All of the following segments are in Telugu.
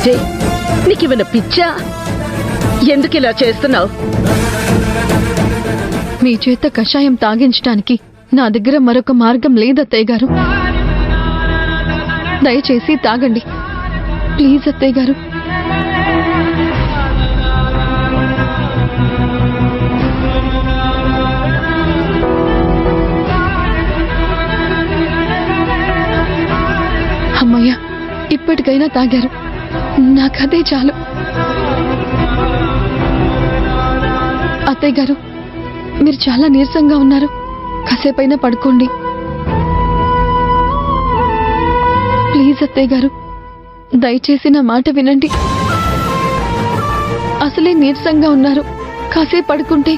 విజయ్, నీకేమైనా పిచ్చా? ఎందుకు ఇలా చేస్తున్నావు? మీ చేత కషాయం తాగించడానికి నా దగ్గర మరొక మార్గం లేదత్తయ్య గారు. దయచేసి తాగండి ప్లీజ్ అత్తయ్య గారు. అమ్మయ్య, ఇప్పటికైనా తాగారు. నాకదే చాలు. అత్తయ్య గారు, మీరు చాలా నీరసంగా ఉన్నారు. కాసేపైనా పడుకోండి ప్లీజ్ అత్తయ్య గారు. దయచేసి నా మాట వినండి. అసలే నీరసంగా ఉన్నారు. కాసేపు పడుకుంటే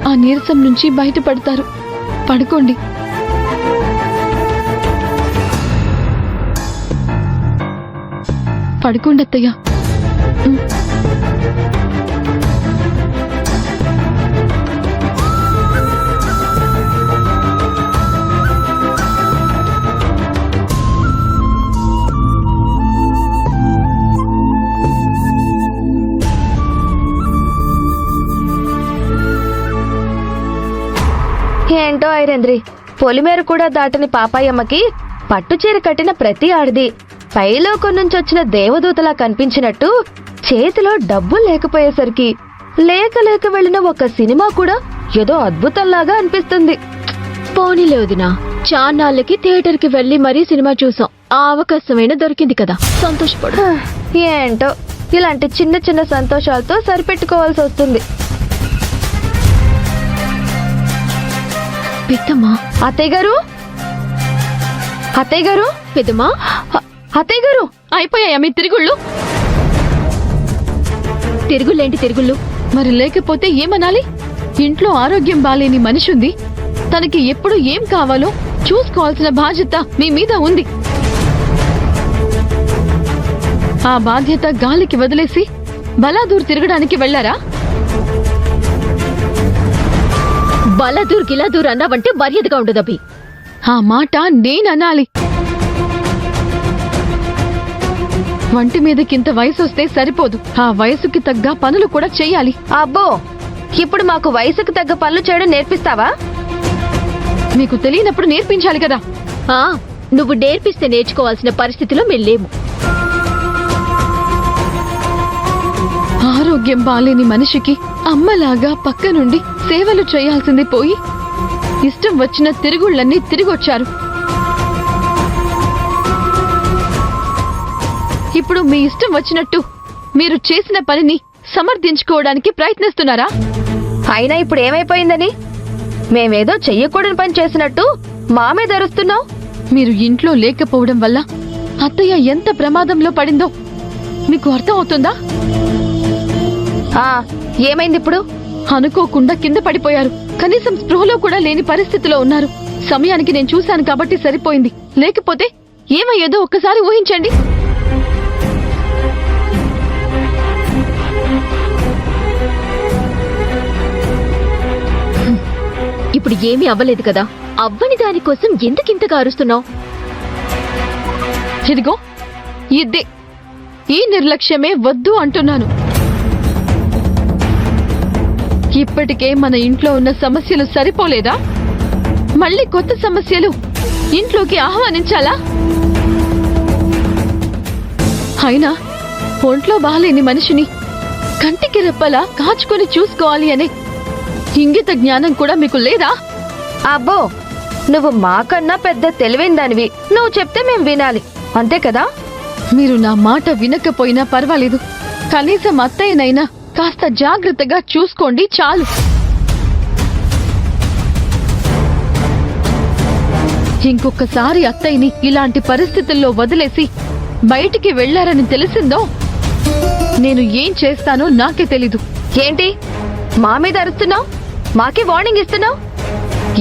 ఆ నీరసం నుంచి బయటపడతారు. పడుకోండి. పడుకోండి అత్తయ్య. ఏంటో ఐరేంద్రి, పొలిమేర కూడా దాటని పాపాయమ్మకి పట్టుచీర కట్టిన ప్రతి ఆడిది పైలోకం నుంచి వచ్చిన దేవదూతలా కనిపించినట్టు చేతిలో డబ్బులు లేకపోయేసరికి లేక లేక వెళ్లిన ఒక సినిమా కూడా ఏదో అద్భుతంలాగా అనిపిస్తుంది. పోనీలే వదినా, చాన్నాళ్ళకి థియేటర్ కి వెళ్లి మరీ సినిమా చూసాం. ఆ అవకాశమైనా దొరికింది కదా, సంతోషపడు. ఏంటో ఇలాంటి చిన్న చిన్న సంతోషాలతో సరిపెట్టుకోవాల్సి వస్తుంది. పెద్దమ్మా. అత్తయ్య గారు, అత్తయ్య గారు, పెద్దమ్మా, అత్తయ్య గారు, అయిపోయాయా మీ తిరుగుళ్ళు? తిరుగుళ్ళేంటి తిరుగుళ్ళు? మరి లేకపోతే ఏమనాలి? ఇంట్లో ఆరోగ్యం బాలేని మనిషి ఉంది. తనకి ఎప్పుడు ఏం కావాలో చూసుకోవాల్సిన బాధ్యత మీ మీద ఉంది. ఆ బాధ్యత గాలికి వదిలేసి బలాదూర్ తిరగడానికి వెళ్లారా? బలాదూర్ గిలాదూర్ అన్నావంటే మర్యాదగా ఉండదబ్బి. ఆ మాట నేననాలి. వంటి మీదకింత వయసు వస్తే సరిపోదు. ఆ వయసుకి తగ్గ పనులు కూడా చెయ్యాలి. అబ్బో, ఇప్పుడు మాకు వయసుకు తగ్గ పనులు చేయడం నేర్పిస్తావా? మీకు తెలియనప్పుడు నేర్పించాలి కదా. నువ్వు నేర్పిస్తే నేర్చుకోవాల్సిన పరిస్థితిలో మేము లేము. ఆరోగ్యం బాలేని మనిషికి అమ్మలాగా పక్క నుండి సేవలు చేయాల్సింది పోయి ఇష్టం వచ్చిన తిరుగుళ్ళన్నీ తిరిగొచ్చారు. ఇప్పుడు మీ ఇష్టం వచ్చినట్టు మీరు చేసిన పనిని సమర్థించుకోవడానికి ప్రయత్నిస్తున్నారా? అయినా ఇప్పుడు ఏమైపోయిందని? మేమేదో చెయ్యకూడని పని చేసినట్టు మా మీద అరుస్తున్నావు. మీరు ఇంట్లో లేకపోవడం వల్ల అత్తయ్య ఎంత ప్రమాదంలో పడిందో మీకు అర్థం అవుతుందా? ఏమైంది ఇప్పుడు? అనుకోకుండా కింద పడిపోయారు. కనీసం స్పృహలో కూడా లేని పరిస్థితిలో ఉన్నారు. సమయానికి నేను చూశాను కాబట్టి సరిపోయింది. లేకపోతే ఏమయ్యేదో ఒక్కసారి ఊహించండి. ఇప్పుడు ఏమీ అవ్వలేదు కదా, అవ్వని దానికోసం ఎందుకింతగా అరుస్తున్నావు? ఇదిగో ఇదే, ఈ నిర్లక్ష్యమే వద్దు అంటున్నాను. ఇప్పటికే మన ఇంట్లో ఉన్న సమస్యలు సరిపోలేదా? మళ్ళీ కొత్త సమస్యలు ఇంట్లోకి ఆహ్వానించాలా? అయినా ఒంట్లో బాలేని మనిషిని కంటికి రెప్పలా కాచుకొని చూసుకోవాలి అనే ఇంగిత జ్ఞానం కూడా మీకు లేదా? అబ్బో, నువ్వు మాకన్నా పెద్ద తెలివైన దానివి. నువ్వు చెప్తే మేం వినాలి, అంతే కదా? మీరు నా మాట వినకపోయినా పర్వాలేదు. కనీసం అత్తయ్యనైనా కాస్త జాగ్రత్తగా చూసుకోండి చాలు. ఇంకొకసారి అత్తయ్యని ఇలాంటి పరిస్థితుల్లో వదిలేసి బయటికి వెళ్లారని తెలిసిందో నేను ఏం చేస్తానో నాకే తెలీదు. ఏంటి మా మీద అరుస్తున్నావు? మాకే వార్నింగ్ ఇస్తున్నావు?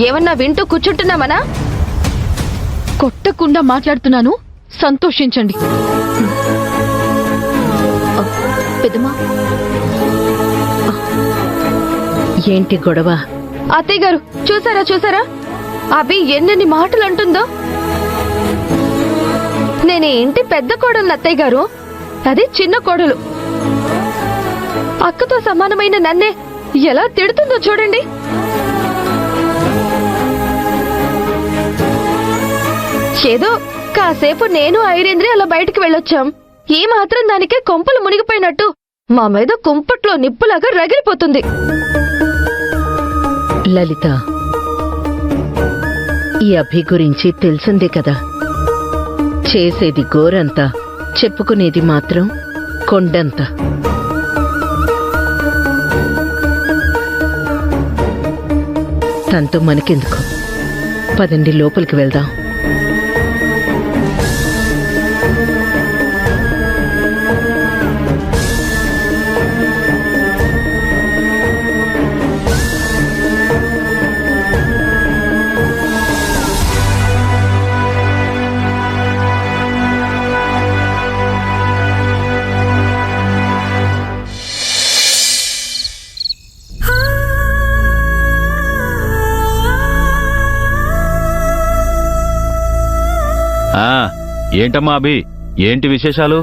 ఏమన్నా వింటూ కూర్చుంటున్నామనా? కొట్టకుండా మాట్లాడుతున్నాను, సంతోషించండి. పెద్దమ్మా, ఏంటి గొడవ? అత్తయ్య గారు, చూసారా అభి ఎన్నెన్ని మాటలు అంటుందో. నేను ఇంటి పెద్ద కోడలు అత్తయ్య గారు. అది చిన్న కోడలు. అక్కతో సమానమైన నన్నే ఎలా తిడుతుందో చూడండి. ఏదో కాసేపు నేను ఐరేంద్రి అలా బయటికి వెళ్ళొచ్చాం. ఈ మాత్రం దానికే కొంపలు మునిగిపోయినట్టు మా మీద కుంపట్లో నిప్పులాగా రగిలిపోతుంది. లలిత, ఈ అభి గురించి తెలిసిందే కదా. చేసేది గోరంతా, చెప్పుకునేది మాత్రం కొండంత. తనతో మనకెందుకు, పదండి లోపలికి వెళ్దాం. ఏంటమ్మా అభి, ఏంటి విశేషాలు?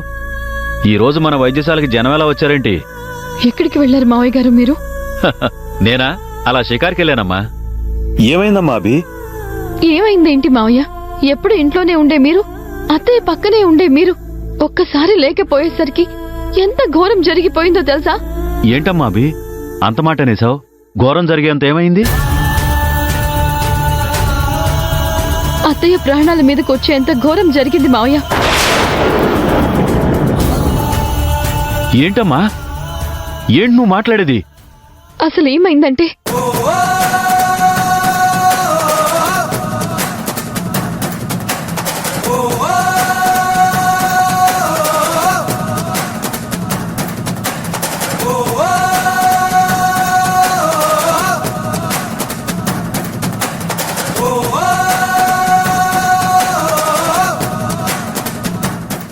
ఈ రోజు మన వైద్యశాలకి జనం ఎలా వచ్చారేంటి? ఎక్కడికి వెళ్లారు మావయ్య గారు మీరు? నేనా అలా షికార్కెళ్ళానమ్మా. ఏమైందమ్మా అభి? ఏమైందేంటి మావయ్య? ఎప్పుడు ఇంట్లోనే ఉండే మీరు, అత్తయ్య పక్కనే ఉండే మీరు ఒక్కసారి లేకపోయేసరికి ఎంత ఘోరం జరిగిపోయిందో తెలుసా? ఏంటమ్మా అభి అంత మాట అనేసావు? ఘోరం జరిగేంత ఏమైంది? అత్తయ్య ప్రాణాల మీదకి వచ్చేంత ఘోరం జరిగింది మావయ్య. ఏంటమ్మా, ఏంటి నువ్వు మాట్లాడేది? అసలు ఏమైందంటే,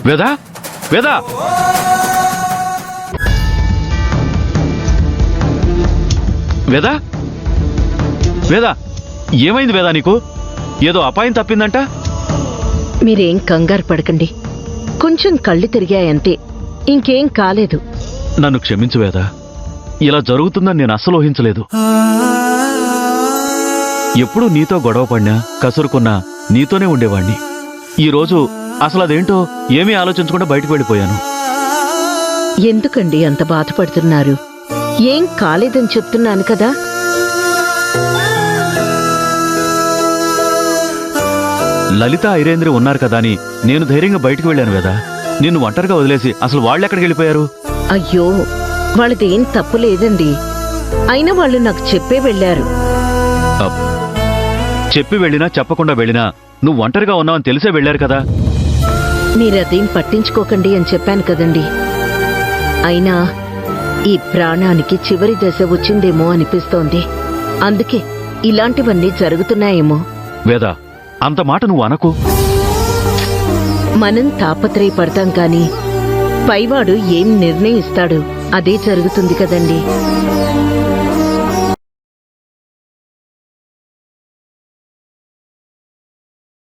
వేదా, వేదా, వేదా, వేదా, ఏమైంది వేదా నీకు? ఏదో అపాయం తప్పిందంట? మీరేం కంగారు పడకండి, కొంచెం కళ్ళు తిరిగాయంతే, ఇంకేం కాలేదు. నన్ను క్షమించు వేదా, ఇలా జరుగుతుందని నేను అస్సలు ఊహించలేదు. ఎప్పుడూ నీతో గొడవ పడినా కసురుకున్నా నీతోనే ఉండేవాణ్ణి. ఈరోజు అసలు అదేంటో ఏమీ ఆలోచించకుండా బయటకు వెళ్ళిపోయాను. ఎందుకండి అంత బాధపడుతున్నారు? ఏం కాలేదని చెప్తున్నాను కదా. లలిత ఐరేంద్రి ఉన్నారు కదా అని నేను ధైర్యంగా బయటకు వెళ్ళాను వేదా. నిన్ను ఒంటరిగా వదిలేసి అసలు వాళ్ళెక్కడికి వెళ్ళిపోయారు? అయ్యో, వాళ్ళదేం తప్పు లేదండి. అయినా వాళ్ళు నాకు చెప్పే వెళ్ళారు. చెప్పి వెళ్ళినా చెప్పకుండా వెళ్ళినా నువ్వు ఒంటరిగా ఉన్నావని తెలిసే వెళ్ళారు కదా. మీరదేం పట్టించుకోకండి అని చెప్పాను కదండి. అయినా ఈ ప్రాణానికి చివరి దశ వచ్చిందేమో అనిపిస్తోంది. అందుకే ఇలాంటివన్నీ జరుగుతున్నాయేమో. వేదా, అంత మాట నువ్వు అనకు. మనం తాపత్రయపడతాం కాని పైవాడు ఏం నిర్ణయిస్తాడు అదే జరుగుతుంది కదండి.